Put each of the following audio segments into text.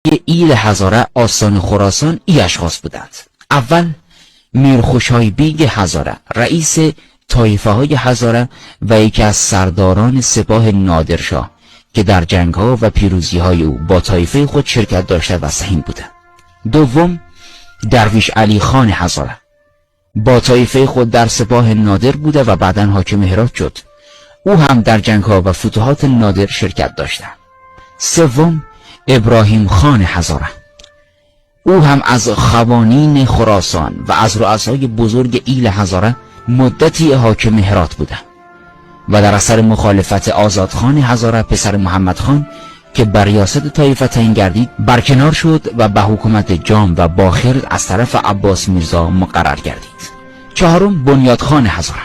ایل هزاره آستان خراسان ای اشخاص بودند. اول میر خوشای بیگ هزاره، رئیس طایفه های هزاره و یکی از سرداران سپاه نادرشاه که در جنگ ها و پیروزی های او با طایفه خود شرکت داشته و سهیم بوده. دوم درویش علی خان هزاره، با طایفه خود در سپاه نادر بوده و بعداً حاکم هرات شد. او هم در جنگ ها و فتوحات نادر شرکت داشته. سوم ابراهیم خان هزاره، او هم از خوانین خراسان و از رؤسای بزرگ ایل هزاره مدتی حاکم هرات بوده و در اثر مخالفت آزادخان هزاره پسر محمد خان که بر ریاست طایفه تعیین گردید برکنار شد و به حکومت جام و باخر از طرف عباس میرزا مقرر گردید. چهارم بنیاد خان هزاره،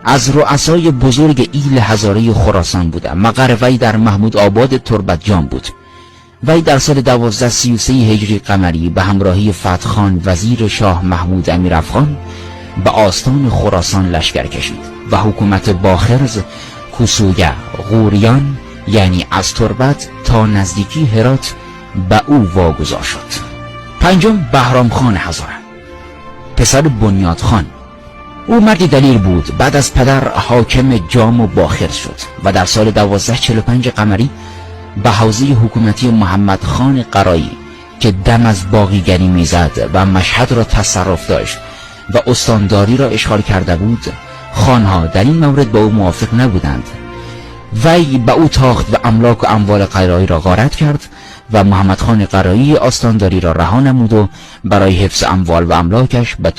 از رؤسای بزرگ ایل هزاره خراسان بوده. مقر وی در محمود آباد تربت جام بود. وی در سال 1233 هجری قمری به همراهی فتح خان وزیر شاه محمود امیرافغان به آستان خراسان لشکر کشید و حکومت باخرز کوسویه غوریان یعنی از تربت تا نزدیکی هرات به او واگذار شد. پنجم بهرام خان هزاره، پسر بنیاد خان. او مردی دلیر بود. بعد از پدر حاکم جام و باخرز شد و در سال 1245 قمری به حوزه حکومتی محمد خان قرایی که دم از باقیگری میزد و مشهد را تصرف داشت و استانداری را اشغال کرده بود، خانها در این مورد با او موافق نبودند. وی به او تاخت و املاک و اموال قرایی را غارت کرد و محمد خان قرایی استانداری را رها نمود و برای حفظ اموال و املاکش به